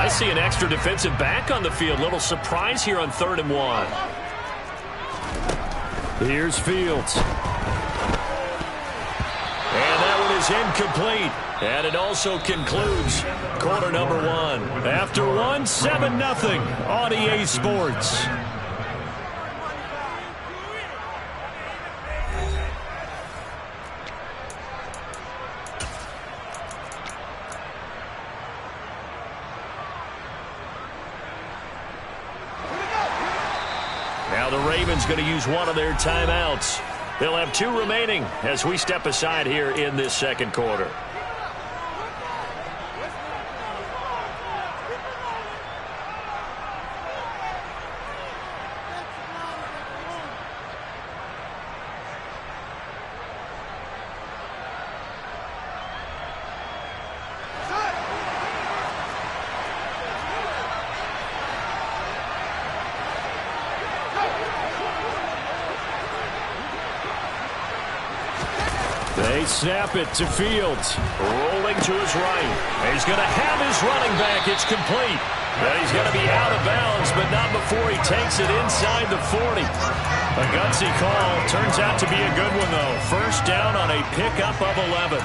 I see an extra defensive back on the field. Little surprise here on 3rd and 1. Here's Fields. And that one is incomplete. And it also concludes quarter number 1. After 1, 7-0 on EA Sports. Now the Ravens going to use one of their timeouts. They'll have 2 remaining as we step aside here in this second quarter. They snap it to Fields. Rolling to his right. He's going to have his running back. It's complete. And he's going to be out of bounds, but not before he takes it inside the 40. A gutsy call. Turns out to be a good one, though. First down on a pickup of 11.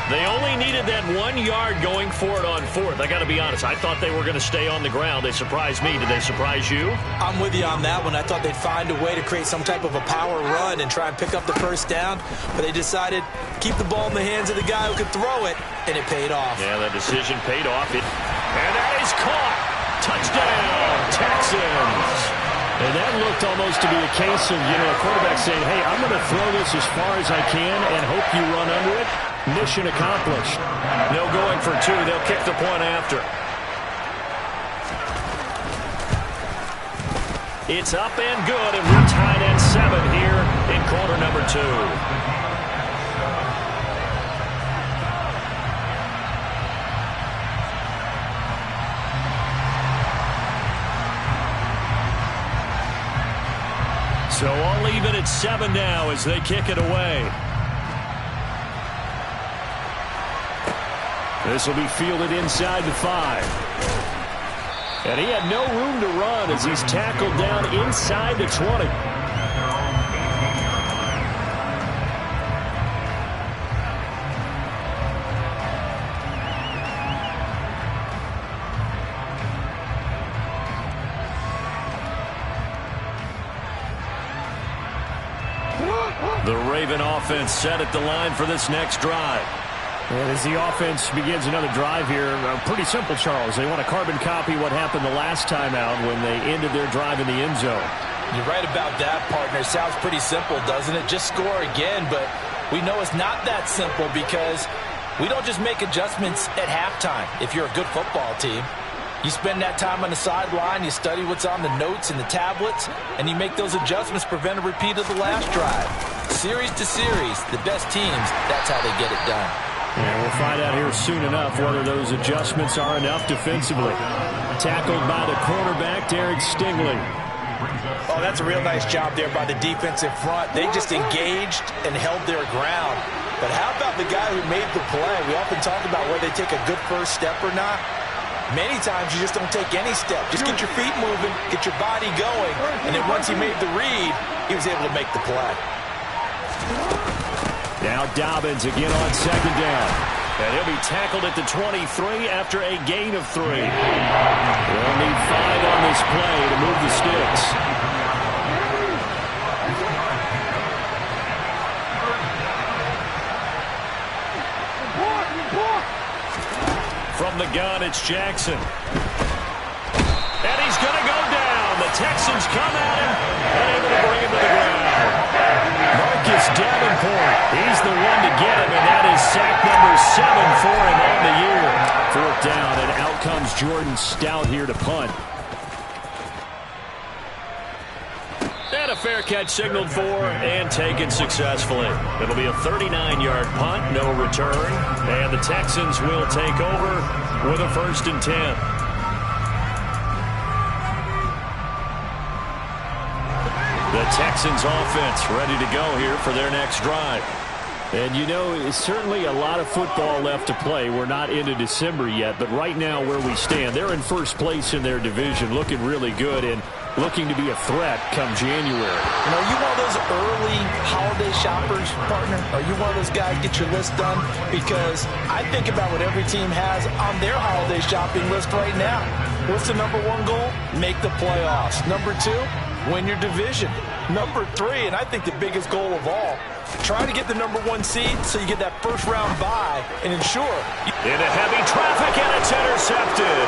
They only needed that 1 yard going for it on 4th. I got to be honest. I thought they were going to stay on the ground. They surprised me. Did they surprise you? I'm with you on that one. I thought they'd find a way to create some type of a power run and try and pick up the first down. But they decided to keep the ball in the hands of the guy who could throw it, and it paid off. Yeah, that decision paid off. And that is caught. Touchdown, Texans. And that looked almost to be a case of, a quarterback saying, hey, I'm going to throw this as far as I can and hope you run under it. Mission accomplished. No going for 2. They'll kick the point after. It's up and good, and we're tied at 7 here in quarter number 2. So all even at 7 now as they kick it away. This will be fielded inside the 5. And he had no room to run as he's tackled down inside the 20. The Raven offense set at the line for this next drive. And as the offense begins another drive here, pretty simple, Charles. They want to carbon copy what happened the last time out when they ended their drive in the end zone. You're right about that, partner. Sounds pretty simple, doesn't it? Just score again, but we know it's not that simple because we don't just make adjustments at halftime if you're a good football team. You spend that time on the sideline, you study what's on the notes and the tablets, and you make those adjustments to prevent a repeat of the last drive. Series to series, the best teams, that's how they get it done. And we'll find out here soon enough whether those adjustments are enough defensively. Tackled by the cornerback, Derek Stingley. Oh, that's a real nice job there by the defensive front. They just engaged and held their ground. But how about the guy who made the play? We often talk about whether they take a good first step or not. Many times you just don't take any step. Just get your feet moving, get your body going, and then once he made the read, he was able to make the play. Now Dobbins again on second down. And he'll be tackled at the 23 after a gain of 3. They'll need 5 on this play to move the sticks. From the gun, it's Jackson. And he's going to go down. The Texans come at him and able to bring him to the ground. Marcus Davenport, he's the one to get him, and that is sack number 7 for him on the year. 4th down, and out comes Jordan Stout here to punt. And a fair catch signaled for and taken successfully. It'll be a 39-yard punt, no return, and the Texans will take over with a 1st and 10. The Texans offense ready to go here for their next drive. And, you know, it's certainly a lot of football left to play. We're not into December yet, but right now where we stand, they're in first place in their division, looking really good and looking to be a threat come January. You know, are you one of those early holiday shoppers, partner? Are you one of those guys get your list done? Because I think about what every team has on their holiday shopping list right now. What's the number one goal? Make the playoffs. Number two, win your division. Number three, and I think the biggest goal of all, try to get the number one seed so you get that first round bye and ensure. Into heavy traffic, and it's intercepted.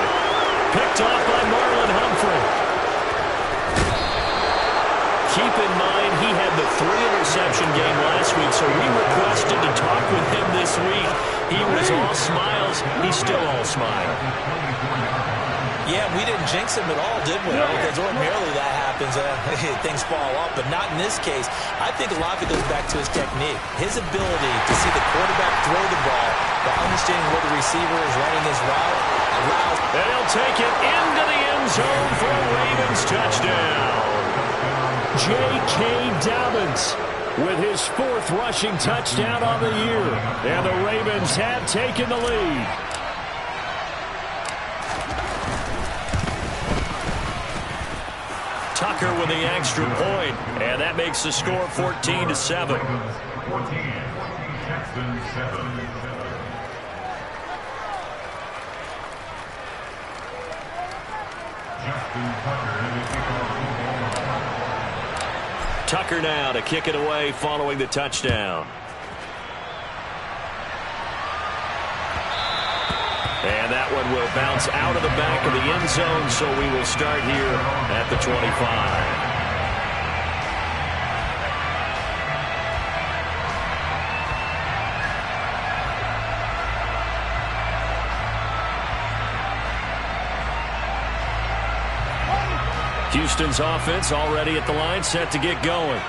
Picked off by Marlon Humphrey. Keep in mind, he had the 3-interception game last week, so we requested to talk with him this week. He was all smiles. He's still all smile. Yeah, we didn't jinx him at all, did we? No. Because ordinarily that happens, things fall off, but not in this case. I think a lot of it goes back to his technique. His ability to see the quarterback throw the ball, but understanding where the receiver is running his route allows. And he'll take it into the end zone for a Ravens touchdown. J.K. Dobbins with his 4th rushing touchdown on the year. And the Ravens have taken the lead. Tucker with the extra point, and that makes the score 14-7. 14, Jackson 7. Tucker now to kick it away following the touchdown. And that one will bounce out of the back of the end zone, so we will start here at the 25. Houston's offense already at the line, set to get going.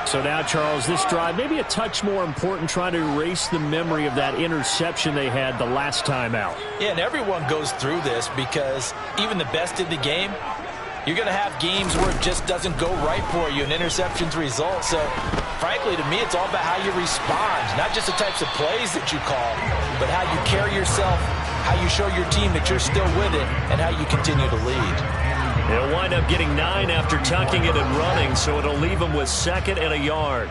So now, Charles, this drive maybe a touch more important, trying to erase the memory of that interception they had the last time out. Yeah, and everyone goes through this because even the best in the game, you're going to have games where it just doesn't go right for you and interceptions result. So, frankly, to me, it's all about how you respond, not just the types of plays that you call, but how you carry yourself, how you show your team that you're still with it, and how you continue to lead. He'll wind up getting 9 after tucking it and running, so it'll leave him with 2nd and a yard.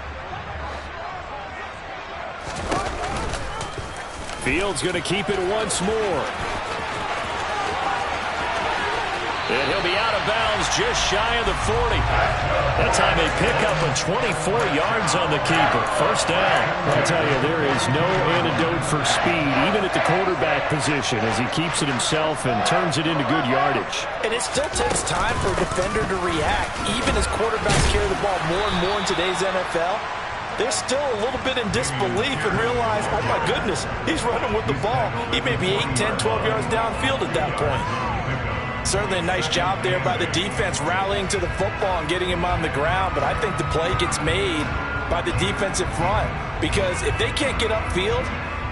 Fields going to keep it once more. And he'll be out of bounds just shy of the 40. That time they pick up a 24 yards on the keeper. First down. I'll tell you, there is no antidote for speed, even at the quarterback position, as he keeps it himself and turns it into good yardage. And it still takes time for a defender to react. Even as quarterbacks carry the ball more and more in today's NFL, they're still a little bit in disbelief and realize, oh my goodness, he's running with the ball. He may be 8, 10, 12 yards downfield at that point. Certainly a nice job there by the defense rallying to the football and getting him on the ground, but I think the play gets made by the defensive front because if they can't get upfield,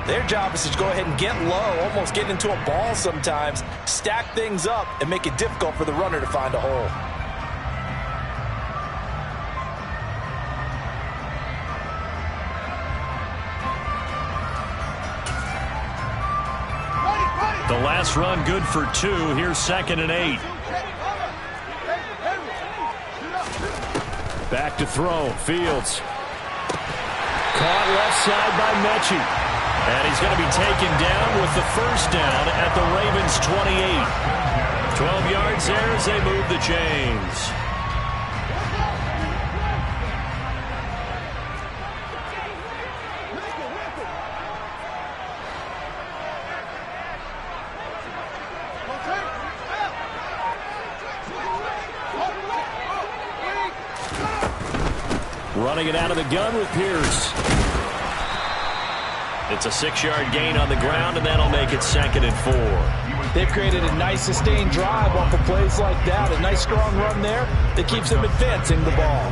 their job is to go ahead and get low, almost get into a ball sometimes, stack things up, and make it difficult for the runner to find a hole. The last run good for 2. Here's 2nd and 8. Back to throw. Fields. Caught left side by Mechie. And he's going to be taken down with the first down at the Ravens' 28. 12 yards there as they move the chains. Running it out of the gun with Pierce. It's a 6-yard gain on the ground, and that'll make it 2nd and 4. They've created a nice sustained drive off of plays like that. A nice strong run there that keeps them advancing the ball.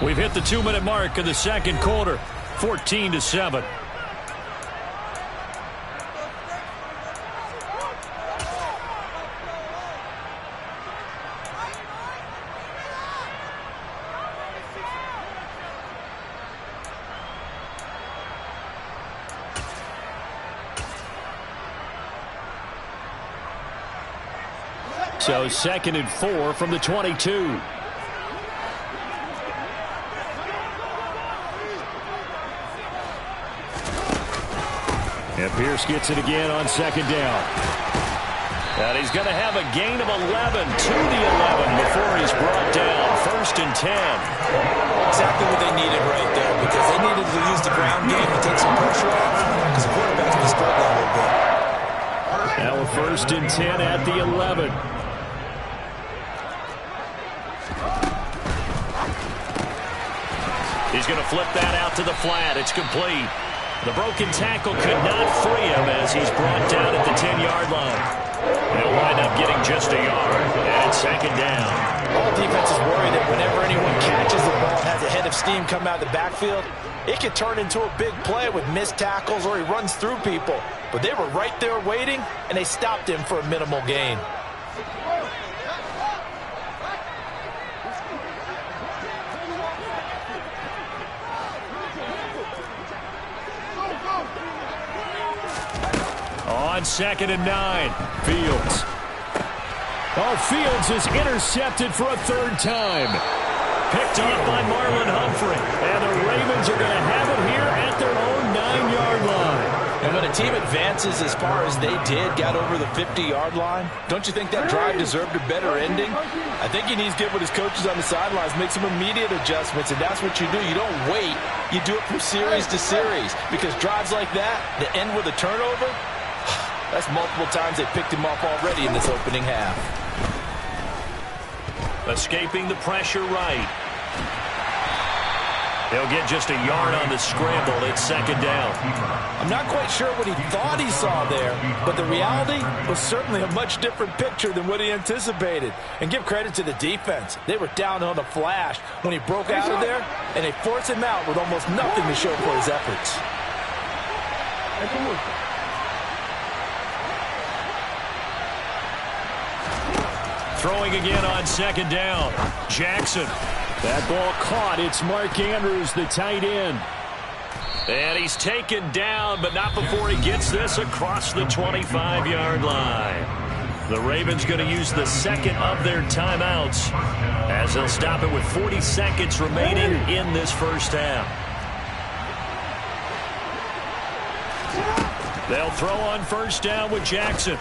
We've hit the 2-minute mark in the second quarter. 14-7. So 2nd and 4 from the 22. And Pierce gets it again on 2nd down. And he's going to have a gain of 11 to the 11 before he's brought down. 1st and 10. Exactly what they needed right there, because they needed to use the ground game to take some pressure off, because the quarterback's been spread that a little bit. Now a 1st and 10 at the 11. He's going to flip that out to the flat. It's complete. The broken tackle could not free him as he's brought down at the 10-yard line. They'll wind up getting just a yard, and it's 2nd down. All defense is worried that whenever anyone catches the ball and has a head of steam come out of the backfield, it can turn into a big play with missed tackles or he runs through people. But they were right there waiting, and they stopped him for a minimal gain. On 2nd and 9, Fields. Fields is intercepted for a 3rd time. Picked off by Marlon Humphrey. And the Ravens are going to have it here at their own 9-yard line. And when a team advances as far as they did, got over the 50-yard line, don't you think that drive deserved a better ending? I think he needs to get with his coaches on the sidelines, make some immediate adjustments, and that's what you do. You don't wait. You do it from series to series, because drives like that end with a turnover, that's multiple times they picked him off already in this opening half. Escaping the pressure right. They'll get just a yard on the scramble. It's 2nd down. I'm not quite sure what he thought he saw there, but the reality was certainly a much different picture than what he anticipated. And give credit to the defense. They were down on a flash when he broke out of there, and they forced him out with almost nothing to show for his efforts. Throwing again on 2nd down. Jackson. That ball caught. It's Mark Andrews, the tight end. And he's taken down, but not before he gets this across the 25-yard line. The Ravens going to use the 2nd of their timeouts as they'll stop it with 40 seconds remaining in this 1st half. They'll throw on 1st down with Jackson.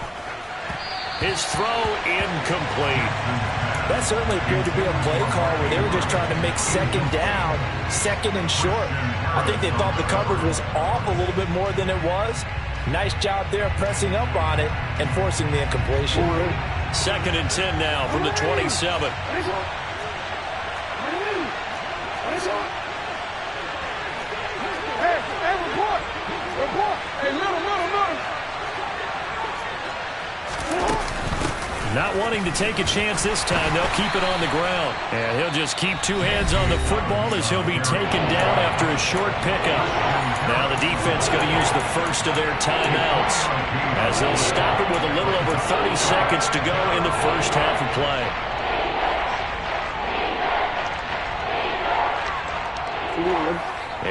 His throw incomplete. That certainly appeared to be a play call where they were just trying to make 2nd down, 2nd and short. I think they thought the coverage was off a little bit more than it was. Nice job there pressing up on it and forcing the incompletion. 2nd and 10 now from the 27. Not wanting to take a chance this time, they'll keep it on the ground. And he'll just keep 2 hands on the football as he'll be taken down after a short pickup. Now the defense going to use the 1st of their timeouts as they'll stop it with a little over 30 seconds to go in the 1st half of play.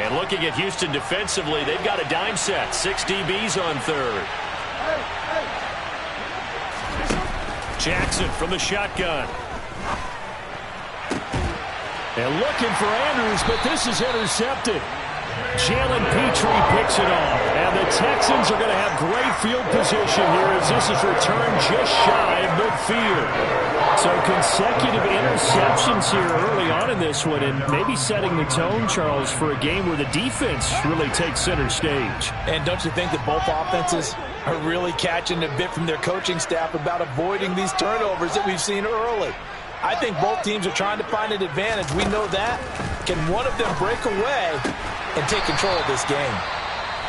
And looking at Houston defensively, they've got a dime set. 6 DBs on 3rd. Jackson from the shotgun. And looking for Andrews, but this is intercepted. Jalen Petrie picks it off. And the Texans are going to have great field position here as this is returned just shy of midfield. So consecutive interceptions here early on in this one, and maybe setting the tone, Charles, for a game where the defense really takes center stage. And don't you think that both offenses are really catching a bit from their coaching staff about avoiding these turnovers that we've seen early? I think both teams are trying to find an advantage. We know that. Can one of them break away and take control of this game?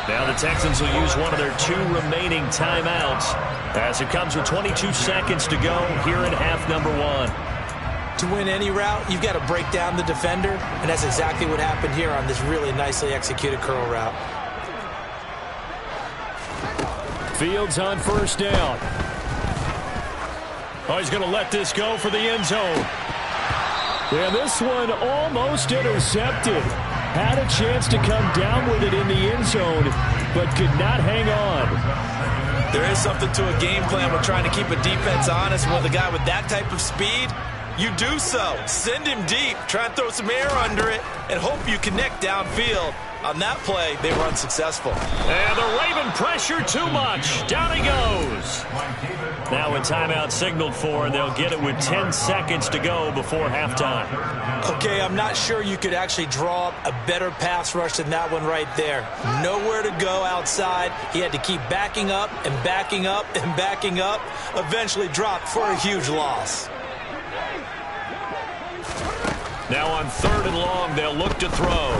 Now the Texans will use one of their 2 remaining timeouts as it comes with 22 seconds to go here in half number 1. To win any route, you've got to break down the defender, and that's exactly what happened here on this really nicely executed curl route. Fields on 1st down. Oh, he's going to let this go for the end zone. And this one almost intercepted. Had a chance to come down with it in the end zone, but could not hang on. There is something to a game plan with trying to keep a defense honest. With a guy with that type of speed, you do so. Send him deep, try and throw some air under it, and hope you connect downfield. On that play, they were unsuccessful. And the Raven pressure too much. Down he goes. Now a timeout signaled for, and they'll get it with 10 seconds to go before halftime. Okay, I'm not sure you could actually draw up a better pass rush than that one right there. Nowhere to go outside. He had to keep backing up and backing up and backing up. Eventually dropped for a huge loss. Now on 3rd and long, they'll look to throw.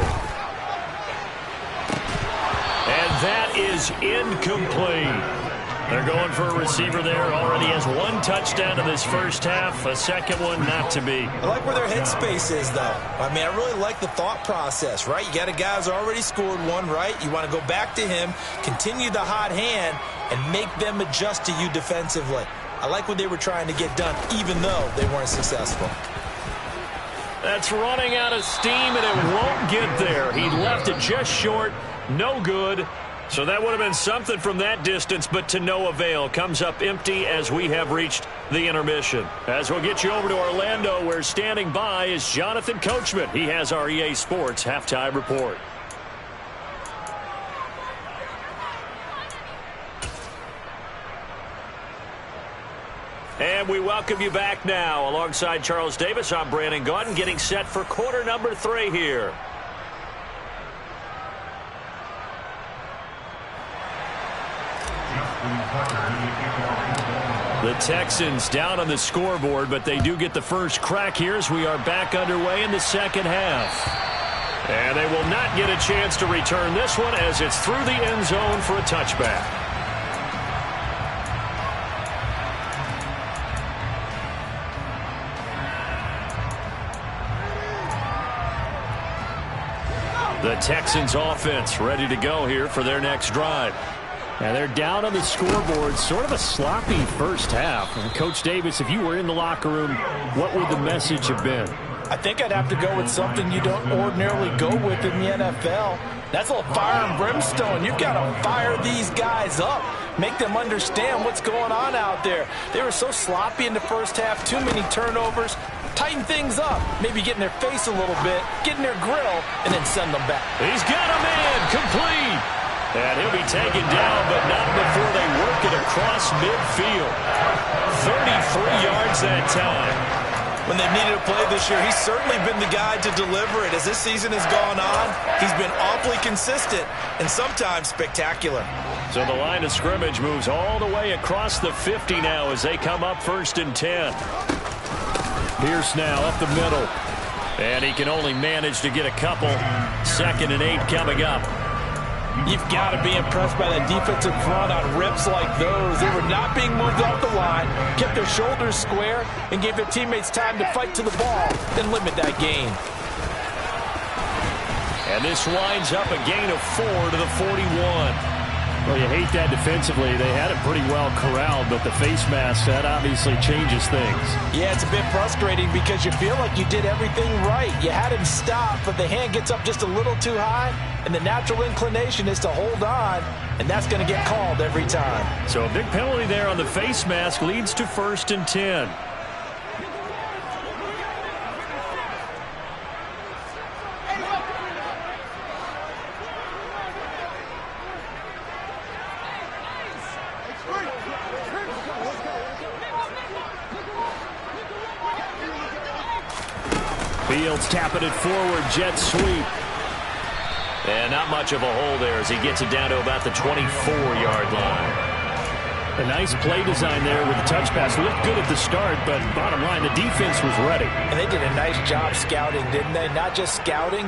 And that is incomplete. They're going for a receiver there. Already has 1 touchdown in this first half. A second one not to be. I like where their headspace is, though. I mean, I really like the thought process, right? You got a guy who's already scored one, right? You want to go back to him, continue the hot hand, and make them adjust to you defensively. I like what they were trying to get done, even though they weren't successful. That's running out of steam, and it won't get there. He left it just short. No good. So that would have been something from that distance, but to no avail. Comes up empty as we have reached the intermission. As we'll get you over to Orlando, where standing by is Jonathan Coachman. He has our EA Sports halftime report. And we welcome you back now. Alongside Charles Davis, I'm Brandon Gaudin, getting set for quarter number 3 here. The Texans down on the scoreboard, but they do get the first crack here as we are back underway in the second half. And they will not get a chance to return this one as it's through the end zone for a touchback. The Texans offense ready to go here for their next drive. And they're down on the scoreboard. Sort of a sloppy first half. And Coach Davis, if you were in the locker room, what would the message have been? I think I'd have to go with something you don't ordinarily go with in the NFL. That's a little fire and brimstone. You've got to fire these guys up. Make them understand what's going on out there. They were so sloppy in the first half. Too many turnovers. Tighten things up. Maybe get in their face a little bit. Get in their grill. And then send them back. He's got a man. Complete. And he'll be taken down, but not before they work it across midfield. 33 yards that time. When they've needed a play this year, he's certainly been the guy to deliver it. As this season has gone on, he's been awfully consistent and sometimes spectacular. So the line of scrimmage moves all the way across the 50 now as they come up 1st and 10. Pierce now up the middle. And he can only manage to get a couple. 2nd and 8 coming up. You've got to be impressed by that defensive front on rips like those. They were not being moved off the line, kept their shoulders square, and gave their teammates time to fight to the ball, then limit that gain. And this winds up a gain of 4 to the 41. Well, you hate that defensively. They had it pretty well corralled, but the face mask, that obviously changes things. Yeah, it's a bit frustrating because you feel like you did everything right. You had him stop, but the hand gets up just a little too high, and the natural inclination is to hold on, and that's going to get called every time. So a big penalty there on the face mask leads to 1st and 10. Fields tapping it forward, jet sweep. And not much of a hole there as he gets it down to about the 24-yard line. A nice play design there with the touch pass. Looked good at the start, but bottom line, the defense was ready. And they did a nice job scouting, didn't they? Not just scouting,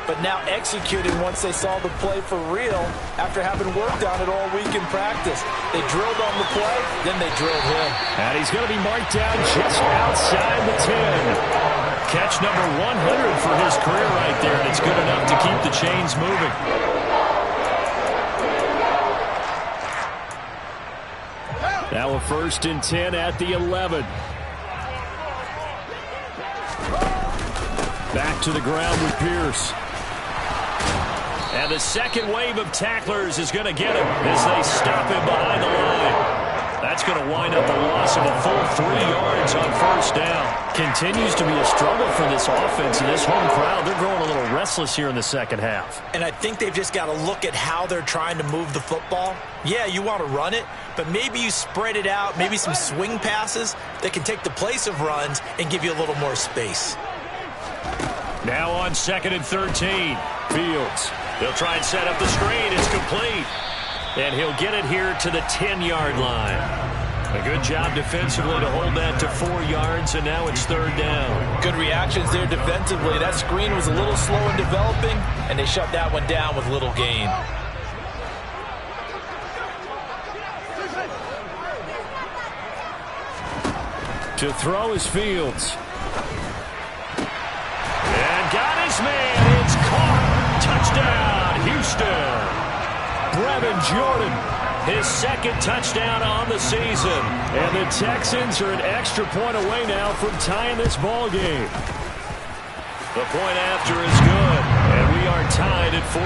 but now executing once they saw the play for real after having worked on it all week in practice. They drilled on the play, then they drilled him. And he's going to be marked down just outside the 10. Catch number 100 for his career right there, and it's good enough to keep the chains moving. Now a 1st and 10 at the 11. Back to the ground with Pierce. And the second wave of tacklers is going to get him as they stop him behind the line. That's going to wind up a loss of a full 3 yards on first down. Continues to be a struggle for this offense and this home crowd. They're growing a little restless here in the second half. And I think they've just got to look at how they're trying to move the football. Yeah, you want to run it, but maybe you spread it out, maybe some swing passes that can take the place of runs and give you a little more space. Now on 2nd and 13. Fields. He'll try and set up the screen. It's complete. And he'll get it here to the 10-yard line. A good job defensively to hold that to 4 yards, and now it's 3rd down. Good reactions there defensively. That screen was a little slow in developing, and they shut that one down with little gain. To throw is Fields. And got his man. It's caught. Touchdown, Houston. Brevin Jordan, his 2nd touchdown on the season. And the Texans are an extra point away now from tying this ball game. The point after is good, and we are tied at 14.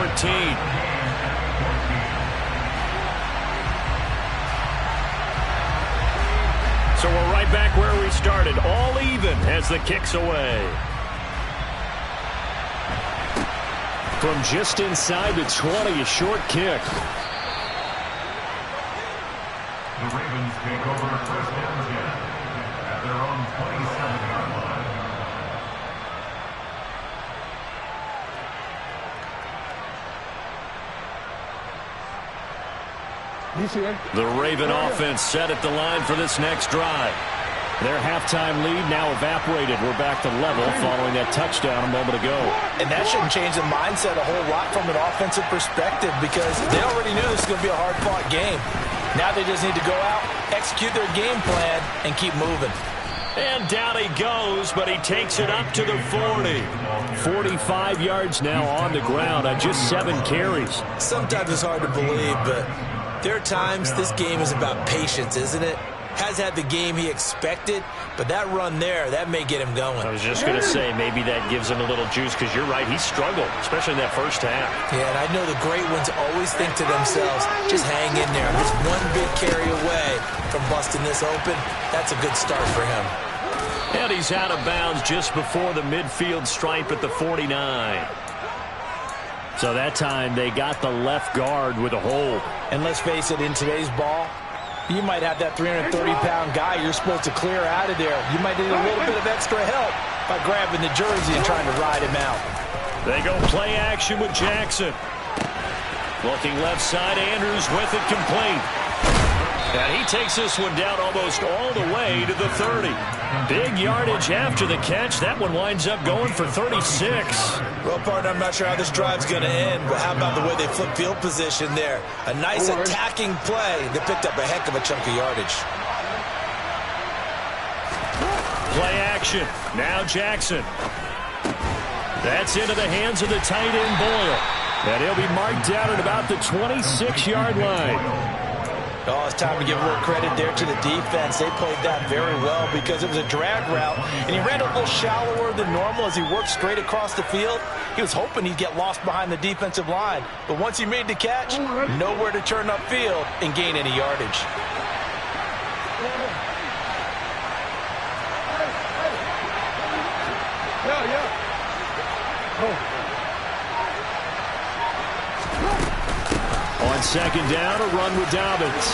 So we're right back where we started, all even as the kick's away. From just inside the 20, a short kick. The Ravens take over first down again at their own 27-yard line. The Raven offense set at the line for this next drive. Their halftime lead now evaporated. We're back to level following that touchdown a moment ago. And that shouldn't change the mindset a whole lot from an offensive perspective because they already knew this was going to be a hard-fought game. Now they just need to go out, execute their game plan, and keep moving. And down he goes, but he takes it up to the 40. 45 yards now on the ground on just 7 carries. Sometimes it's hard to believe, but there are times this game is about patience, isn't it? Has had the game he expected, but that run there, that may get him going. I was just going to say, maybe that gives him a little juice, because you're right, he struggled, especially in that first half. Yeah, and I know the great ones always think to themselves, just hang in there. I'm just one big carry away from busting this open. That's a good start for him. And he's out of bounds just before the midfield stripe at the 49. So that time they got the left guard with a hold. And let's face it, in today's ball, you might have that 330-pound guy you're supposed to clear out of there. You might need a little bit of extra help by grabbing the jersey and trying to ride him out. They go play action with Jackson. Looking left side, Andrews with it complete. And he takes this one down almost all the way to the 30. Big yardage after the catch. That one winds up going for 36. Well, partner, I'm not sure how this drive's going to end, but how about the way they flip field position there? A nice attacking play that picked up a heck of a chunk of yardage. Play action. Now Jackson. That's into the hands of the tight end Boyle. And he'll be marked down at about the 26-yard line. Oh, it's time to give a little credit there to the defense. They played that very well because it was a drag route, and he ran a little shallower than normal as he worked straight across the field. He was hoping he'd get lost behind the defensive line, but once he made the catch, nowhere to turn upfield and gain any yardage. On 2nd down, a run with Dobbins.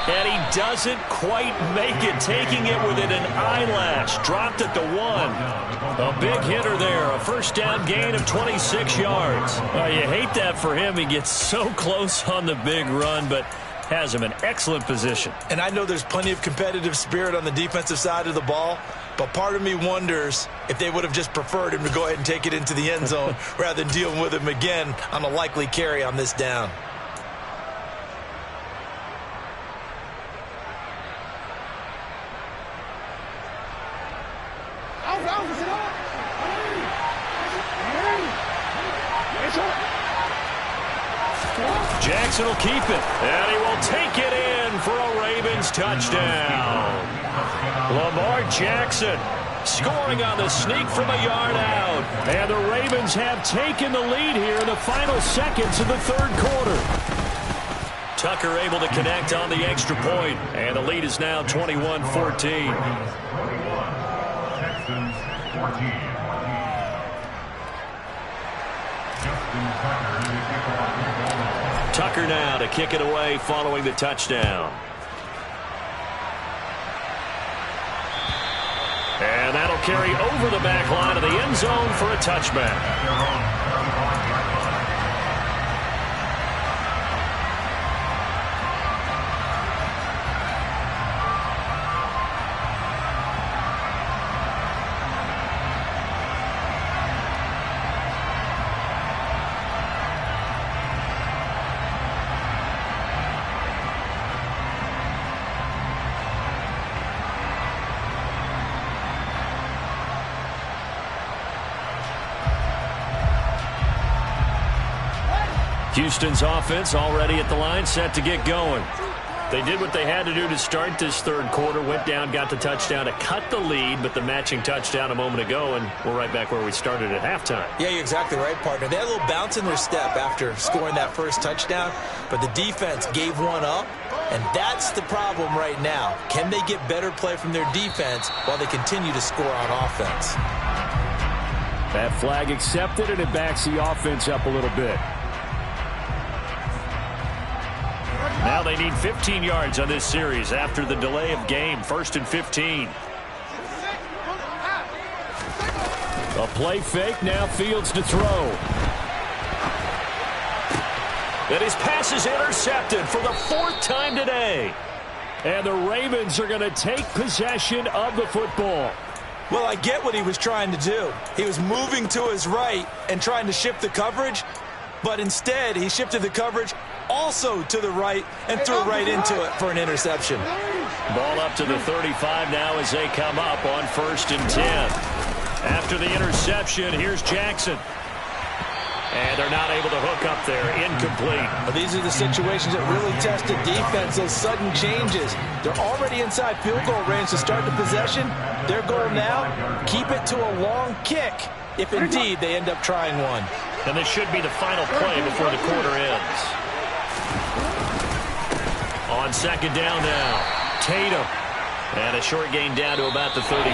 And he doesn't quite make it, taking it within an eyelash. Dropped at the 1. A big hitter there, a first down gain of 26 yards. You hate that for him. He gets so close on the big run, but has him in excellent position. And I know there's plenty of competitive spirit on the defensive side of the ball, but part of me wonders if they would have just preferred him to go ahead and take it into the end zone rather than dealing with him again on a likely carry on this down. Jackson will keep it, and he will take it in for a Ravens touchdown. Lamar Jackson scoring on the sneak from a yard out. And the Ravens Ravens have taken the lead here in the final seconds of the third quarter. Tucker able to connect on the extra point, and the lead is now 21-14. 21, Texans 14. Tucker now to kick it away following the touchdown. And that'll carry over the back line of the end zone for a touchback. Houston's offense already at the line, set to get going. They did what they had to do to start this third quarter, went down, got the touchdown to cut the lead, but the matching touchdown a moment ago, and we're right back where we started at halftime. Yeah, you're exactly right, partner. They had a little bounce in their step after scoring that first touchdown, but the defense gave one up, and that's the problem right now. Can they get better play from their defense while they continue to score on offense? That flag accepted, and it backs the offense up a little bit. Now they need 15 yards on this series after the delay of game. 1st and 15. A play fake, now Fields to throw. And his pass is intercepted for the 4th time today. And the Ravens are going to take possession of the football. Well, I get what he was trying to do. He was moving to his right and trying to shift the coverage, but instead he shifted the coverage also to the right and threw right into it for an interception. Ball up to the 35 now as they come up on 1st and 10. After the interception, here's Jackson. And they're not able to hook up there. Incomplete. Well, these are the situations that really test the defense, those sudden changes. They're already inside field goal range to start the possession. Their goal now, keep it to a long kick, if indeed they end up trying one. And this should be the final play before the quarter ends. On 2nd down now, Tatum. And a short gain down to about the 33.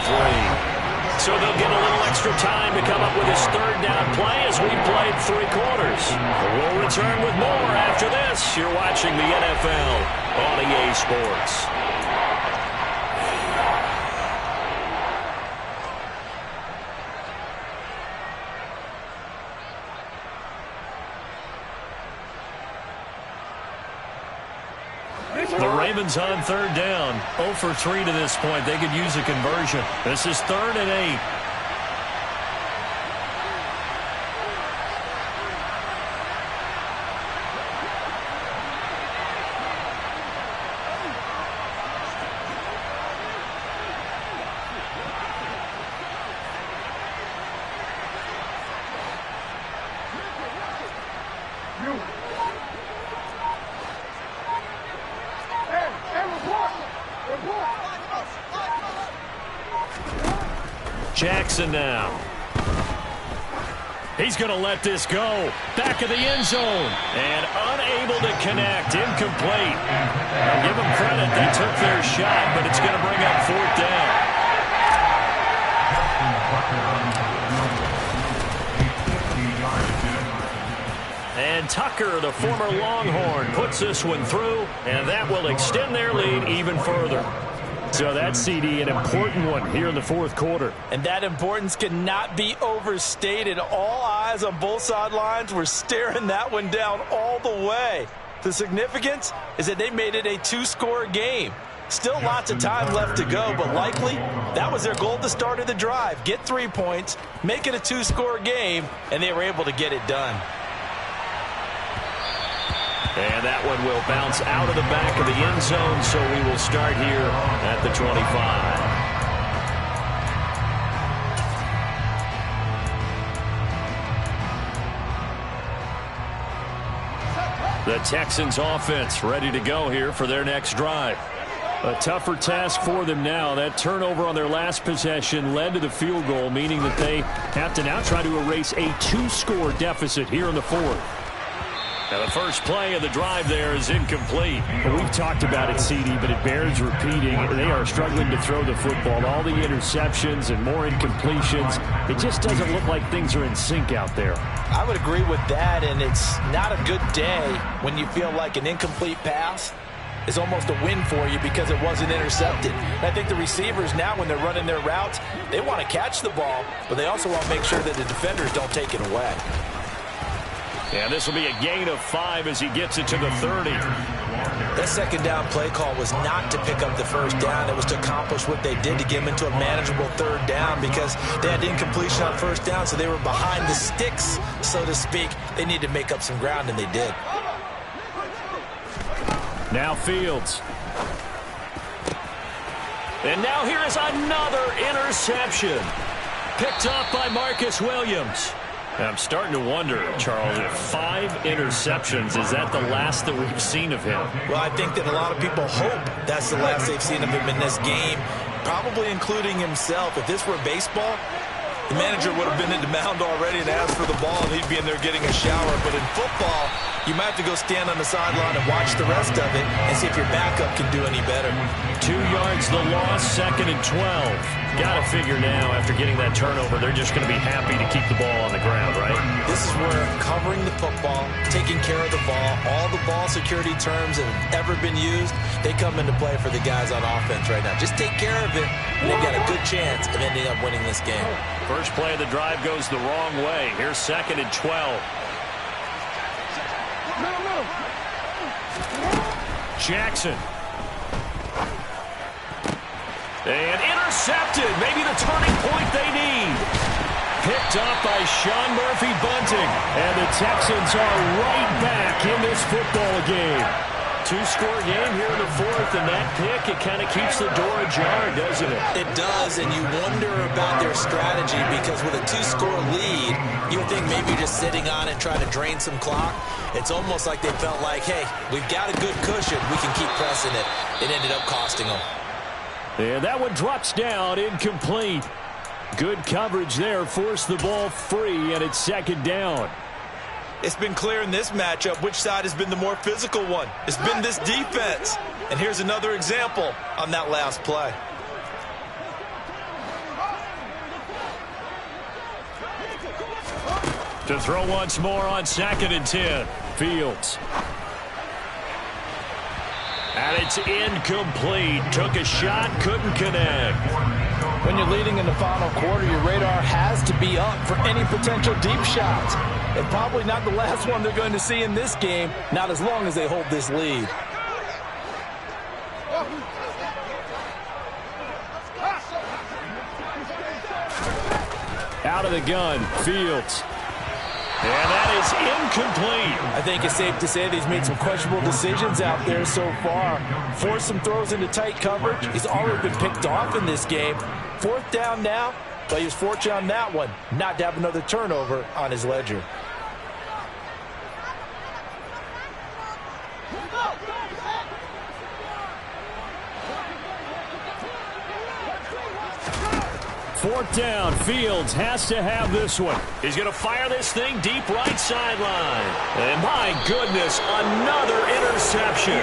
So they'll get a little extra time to come up with his 3rd down play as we've played 3 quarters. We'll return with more after this. You're watching the NFL on EA Sports. The Ravens on 3rd down. 0 for 3 to this point. They could use a conversion. This is 3rd and 8. Jackson now. He's going to let this go. Back of the end zone. And unable to connect. Incomplete. I'll give them credit. They took their shot, but it's going to bring up 4th down. And Tucker, the former Longhorn, puts this one through, and that will extend their lead even further. So that CD, an important one here in the 4th quarter. And that importance cannot be overstated. All eyes on both sidelines were staring that one down all the way. The significance is that they made it a 2-score game. Still lots of time left to go, but likely that was their goal at the start of the drive. Get 3 points, make it a 2-score game, and they were able to get it done. And that one will bounce out of the back of the end zone, so we will start here at the 25. The Texans offense ready to go here for their next drive. A tougher task for them now. That turnover on their last possession led to the field goal, meaning that they have to now try to erase a 2-score deficit here in the fourth. Now the first play of the drive there is incomplete. Well, we've talked about it, CD, but it bears repeating. They are struggling to throw the football. All the interceptions and more incompletions. It just doesn't look like things are in sync out there. I would agree with that, and it's not a good day when you feel like an incomplete pass is almost a win for you because it wasn't intercepted. And I think the receivers now, when they're running their routes, they want to catch the ball, but they also want to make sure that the defenders don't take it away. And this will be a gain of 5 as he gets it to the 30. That second down play call was not to pick up the first down. It was to accomplish what they did to get them into a manageable third down because they had incompletion on first down, so they were behind the sticks, so to speak. They needed to make up some ground, and they did. Now Fields. And now here is another interception. Picked off by Marcus Williams. I'm starting to wonder, Charles, if 5 interceptions, is that the last that we've seen of him? Well, I think that a lot of people hope that's the last they've seen of him in this game, probably including himself. If this were baseball, the manager would have been in the mound already and asked for the ball, and he'd be in there getting a shower. But in football, you might have to go stand on the sideline and watch the rest of it and see if your backup can do any better. 2 yards the loss, 2nd and 12. Got to figure now, after getting that turnover, they're just going to be happy to keep the ball on the ground, right? This is where covering the football, taking care of the ball, all the ball security terms that have ever been used, they come into play for the guys on offense right now. Just take care of it, and they've got a good chance of ending up winning this game. First play of the drive goes the wrong way. Here's 2nd and 12. Jackson. And intercepted. Maybe the turning point they need. Picked up by Sean Murphy-Bunting. And the Texans are right back in this football game. 2-score game here in the fourth, and that pick, it kind of keeps the door ajar, doesn't it? It does, and you wonder about their strategy because with a 2-score lead, you would think maybe you're just sitting on it trying to drain some clock. It's almost like they felt like, hey, we've got a good cushion. We can keep pressing it. It ended up costing them. And that one drops down, incomplete. Good coverage there, forced the ball free, and it's 2nd down. It's been clear in this matchup which side has been the more physical one. It's been this defense. And here's another example on that last play. To throw once more on 2nd and 10. Fields. And it's incomplete. Took a shot, couldn't connect. When you're leading in the final quarter, your radar has to be up for any potential deep shots. And probably not the last one they're going to see in this game, not as long as they hold this lead. Out of the gun, Fields. And that is incomplete. I think it's safe to say that he's made some questionable decisions out there so far. Forced some throws into tight coverage. He's already been picked off in this game. 4th down now, but he was fortunate on that one not to have another turnover on his ledger. Fourth down, Fields has to have this one. He's going to fire this thing deep right sideline. And my goodness, another interception.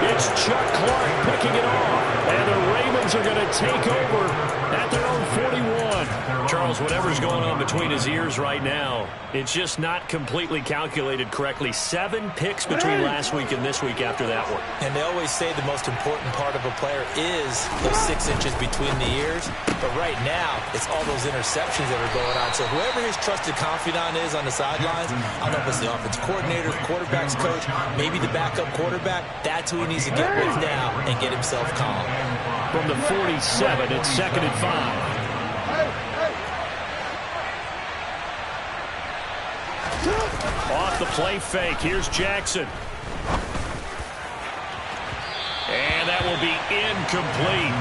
It's Chuck Clark picking it off. And the Ravens are going to take over at their own 41. Charles, whatever's going on between his ears right now, it's just not completely calculated correctly. 7 picks between last week and this week after that one. And they always say the most important part of a player is those 6 inches between the ears. But right now, it's all those interceptions that are going on. So whoever his trusted confidant is on the sidelines, I don't know if it's the offense coordinator, the quarterback's coach, maybe the backup quarterback, that's who he needs to get with now and get himself calm. From the 47, it's 2nd and 5. Off the play fake. Here's Jackson. And that will be incomplete.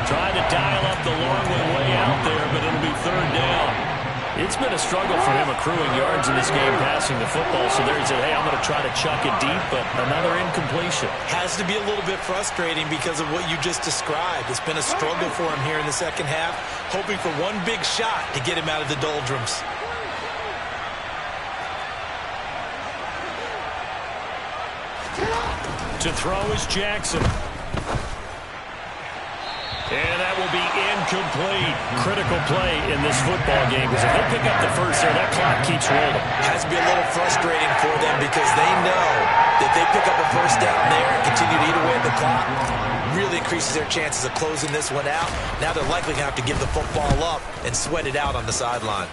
Trying to dial up the long one way out there, but it'll be 3rd down. It's been a struggle for him accruing yards in this game passing the football. So there he said, hey, I'm going to try to chuck it deep, but another incompletion. Has to be a little bit frustrating because of what you just described. It's been a struggle for him here in the second half, hoping for one big shot to get him out of the doldrums. To throw is Jackson. And that will be incomplete. Critical play in this football game because if they pick up the first there, that clock keeps rolling. Has to be a little frustrating for them because they know that they pick up a first down there and continue to eat away at the clock, really increases their chances of closing this one out. Now they're likely going to have to give the football up and sweat it out on the sideline.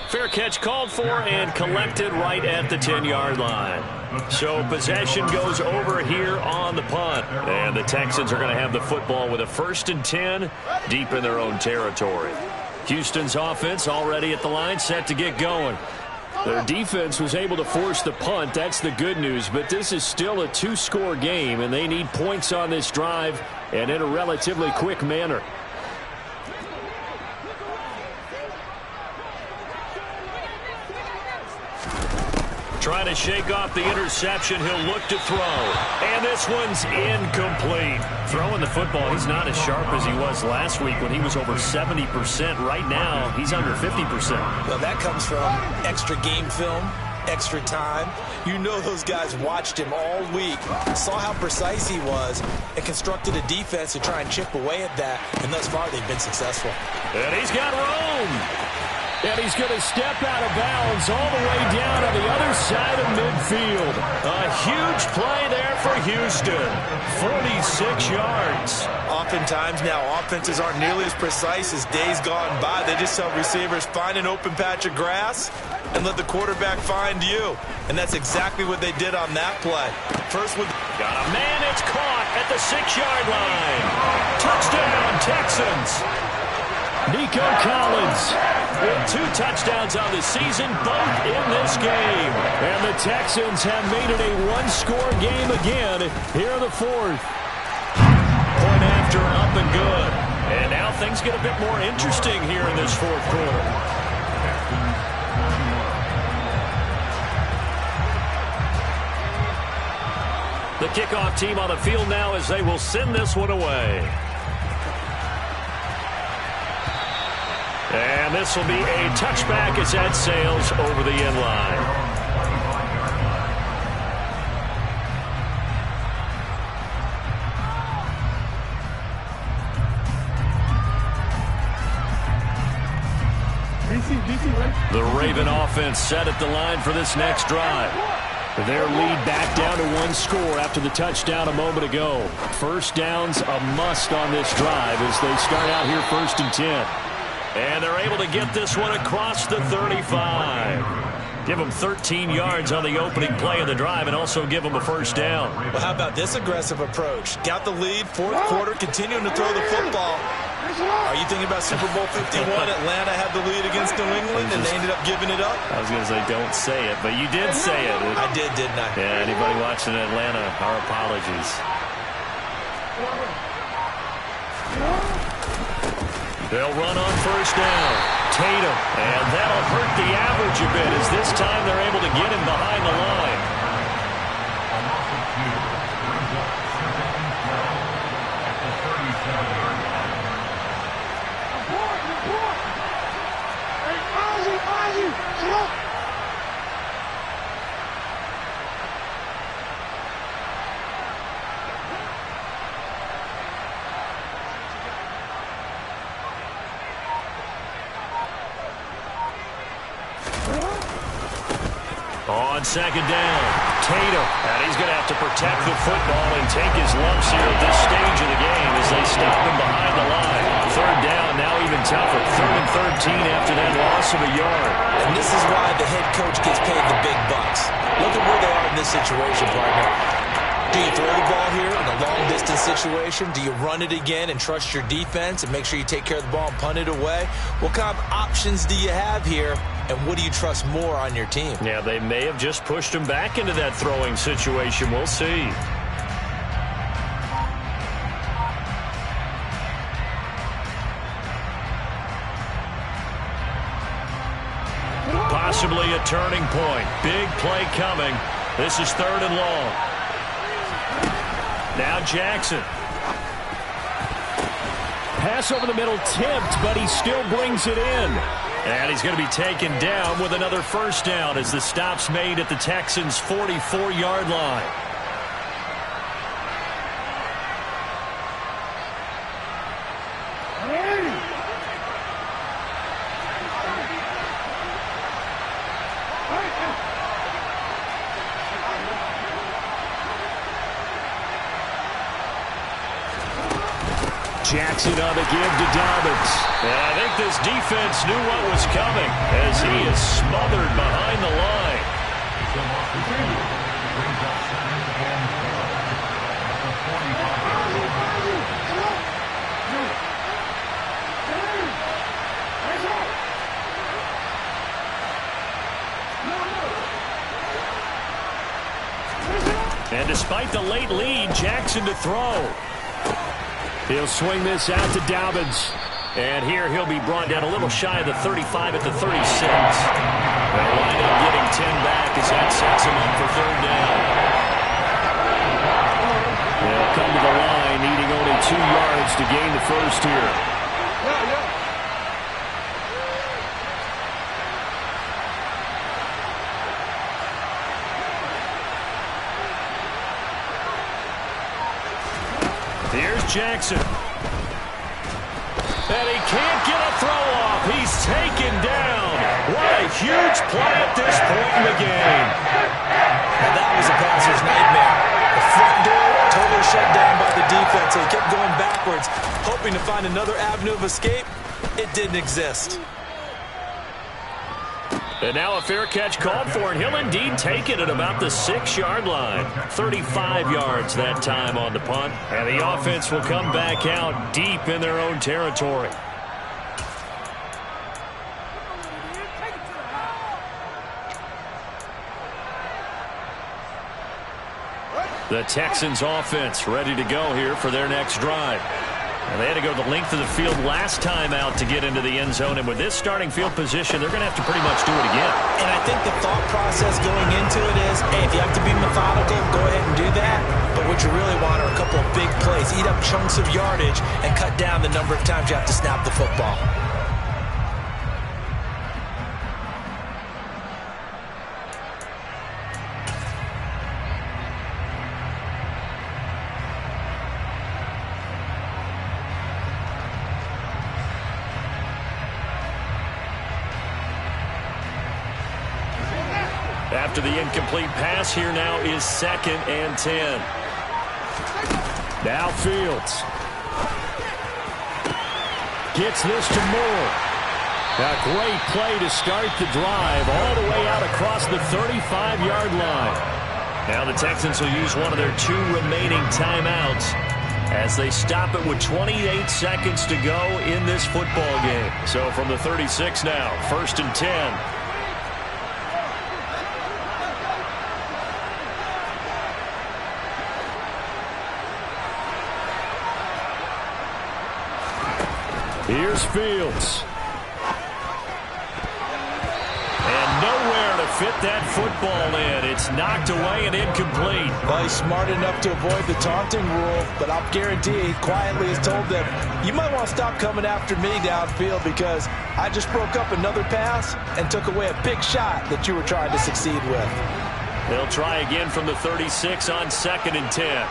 Fair catch called for and collected right at the 10-yard line. So possession goes over here on the punt. And the Texans are going to have the football with a 1st and 10 deep in their own territory. Houston's offense already at the line, set to get going. Their defense was able to force the punt. That's the good news. But this is still a 2-score game, and they need points on this drive and in a relatively quick manner. Trying to shake off the interception. He'll look to throw. And this one's incomplete. Throwing the football, he's not as sharp as he was last week when he was over 70%. Right now, he's under 50%. Well, that comes from extra game film, extra time. You know those guys watched him all week, saw how precise he was, and constructed a defense to try and chip away at that. And thus far, they've been successful. And he's got room. And he's going to step out of bounds all the way down on the other side of midfield. A huge play there for Houston. 46 yards. Oftentimes now, offenses aren't nearly as precise as days gone by. They just tell receivers, find an open patch of grass and let the quarterback find you. And that's exactly what they did on that play. First with... Got a man, it's caught at the 6-yard line. Touchdown, Texans. Nico Collins with 2 touchdowns on the season, both in this game. And the Texans have made it a 1-score game again here in the 4th. Point after, up and good. And now things get a bit more interesting here in this 4th quarter. The kickoff team on the field now as they will send this one away. And this will be a touchback as that sails over the end line. The Raven offense set at the line for this next drive. Their lead back down to 1 score after the touchdown a moment ago. First down's a must on this drive as they start out here 1st and 10. And they're able to get this one across the 35. Give them 13 yards on the opening play of the drive and also give them a first down. Well, how about this aggressive approach? Got the lead, 4th quarter, continuing to throw the football. Are you thinking about Super Bowl 51? Atlanta had the lead against New England, and they ended up giving it up? I was going to say don't say it, but you did say it. I did, didn't I? Yeah, anybody watching Atlanta, our apologies. They'll run on first down. Tatum. And that'll hurt the average a bit as this time they're able to get him behind the line. On second down, Tatum. And he's going to have to protect the football and take his lumps here at this stage of the game as they stop him behind the line. Third down, now even tougher. 3rd and 13 after that loss of a yard. And this is why the head coach gets paid the big bucks. Look at where they are in this situation, partner. Do you throw the ball here in a long-distance situation? Do you run it again and trust your defense and make sure you take care of the ball and punt it away? What kind of options do you have here, and what do you trust more on your team? Yeah, they may have just pushed him back into that throwing situation. We'll see. possibly a turning point. Big play coming. This is 3rd and long. Now Jackson. Pass over the middle tipped, but he still brings it in. And he's going to be taken down with another first down as the stop's made at the Texans' 44-yard line. Jackson on the give to Dobbins. And I think this defense knew what was coming as he is smothered behind the line. And despite the late lead, Jackson to throw. He'll swing this out to Dobbins. And here he'll be brought down a little shy of the 35 at the 36. They'll wind up getting 10 back as that sets him up for 3rd down. They'll come to the line, needing only 2 yards to gain the first here. Here's Jackson. And he can't get a throw off. He's taken down. What a huge play at this point in the game. And that was a passer's nightmare. The front door totally shut down by the defense. So he kept going backwards, hoping to find another avenue of escape. It didn't exist. And now a fair catch called for, and he'll indeed take it at about the 6-yard line. 35 yards that time on the punt. And the offense will come back out deep in their own territory. The Texans offense ready to go here for their next drive. And they had to go the length of the field last time out to get into the end zone. And with this starting field position, they're going to have to pretty much do it again. And I think the thought process going into it is, hey, if you have to be methodical, go ahead and do that. But what you really want are a couple of big plays. Eat up chunks of yardage and cut down the number of times you have to snap the football. After the incomplete pass, here now is 2nd and 10. Now Fields. Gets this to Moore. A great play to start the drive all the way out across the 35-yard line. Now the Texans will use one of their 2 remaining timeouts as they stop it with 28 seconds to go in this football game. So from the 36 now, 1st and 10. Here's Fields. And nowhere to fit that football in. It's knocked away and incomplete. Well, he's smart enough to avoid the taunting rule, but I'll guarantee he quietly has told them, you might want to stop coming after me downfield because I just broke up another pass and took away a big shot that you were trying to succeed with. They'll try again from the 36 on 2nd and 10.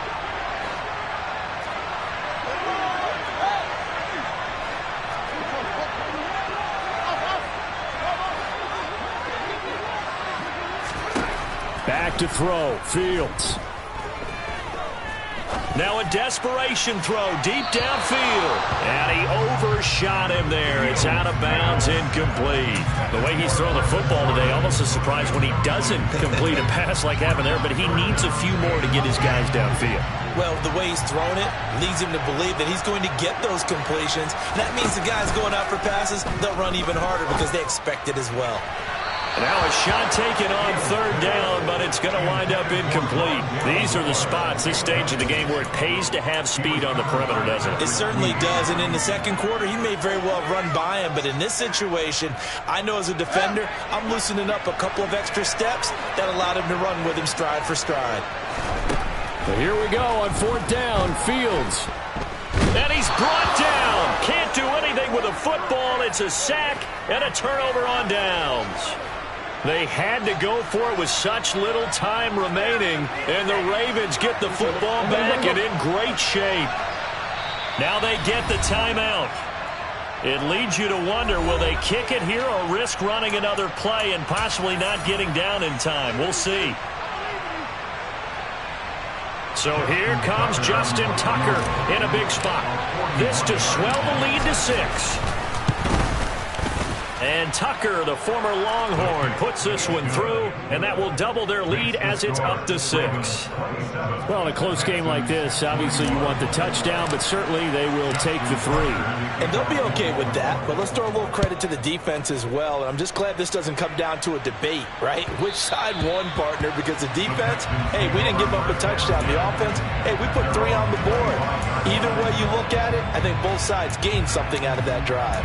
Back to throw. Fields. Now a desperation throw deep downfield. And he overshot him there. It's out of bounds, incomplete. The way he's thrown the football today, almost a surprise when he doesn't complete a pass like happened there, but he needs a few more to get his guys downfield. Well, the way he's thrown it leads him to believe that he's going to get those completions. That means the guys going out for passes, they'll run even harder because they expect it as well. Now a shot taken on third down, but it's going to wind up incomplete. These are the spots, this stage of the game, where it pays to have speed on the perimeter, doesn't it? It certainly does, and in the second quarter, he may very well run by him, but in this situation, I know as a defender, I'm loosening up a couple of extra steps that allowed him to run with him stride for stride. But here we go on fourth down, Fields. And he's brought down. Can't do anything with a football. It's a sack and a turnover on downs. They had to go for it with such little time remaining, and the Ravens get the football back and in great shape. Now they get the timeout. It leads you to wonder, will they kick it here or risk running another play and possibly not getting down in time? We'll see. So here comes Justin Tucker in a big spot. This to swell the lead to 6. And Tucker, the former Longhorn, puts this one through, and that will double their lead as it's up to 6. Well, in a close game like this, obviously you want the touchdown, but certainly they will take the 3. And they'll be okay with that, but let's throw a little credit to the defense as well. And I'm just glad this doesn't come down to a debate, right? Which side won, partner? Because the defense, hey, we didn't give up a touchdown. The offense, hey, we put 3 on the board. Either way you look at it, I think both sides gained something out of that drive.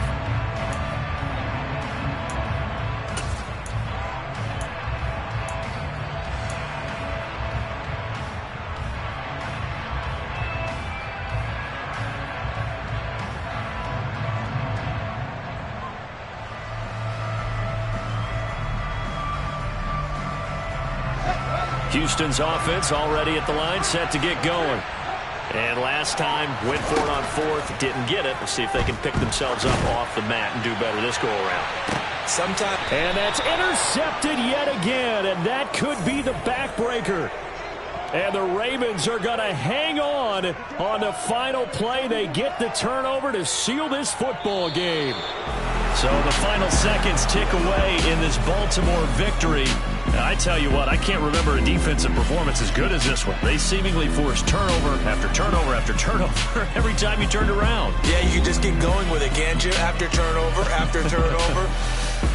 Houston's offense already at the line, set to get going. And last time, went for it on fourth, didn't get it. Let's see if they can pick themselves up off the mat and do better this go-around. And that's intercepted yet again, and that could be the backbreaker. And the Ravens are going to hang on the final play. They get the turnover to seal this football game. So the final seconds tick away in this Baltimore victory. Now, I tell you what, I can't remember a defensive performance as good as this one. They seemingly forced turnover after turnover after turnover every time you turned around. Yeah, you can just keep going with it, can't you? After turnover.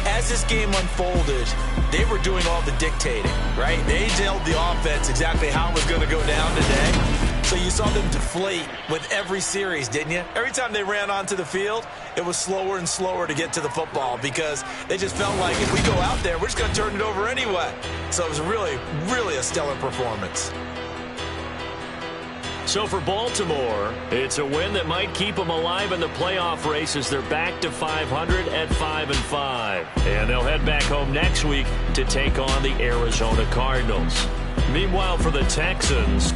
As this game unfolded, they were doing all the dictating, right? They told the offense exactly how it was going to go down today. So you saw them deflate with every series, didn't you? Every time they ran onto the field, it was slower and slower to get to the football because they just felt like if we go out there, we're just going to turn it over anyway. So it was really, really a stellar performance. So for Baltimore, it's a win that might keep them alive in the playoff race as they're back to 500 at 5-5. And they'll head back home next week to take on the Arizona Cardinals. Meanwhile, for the Texans,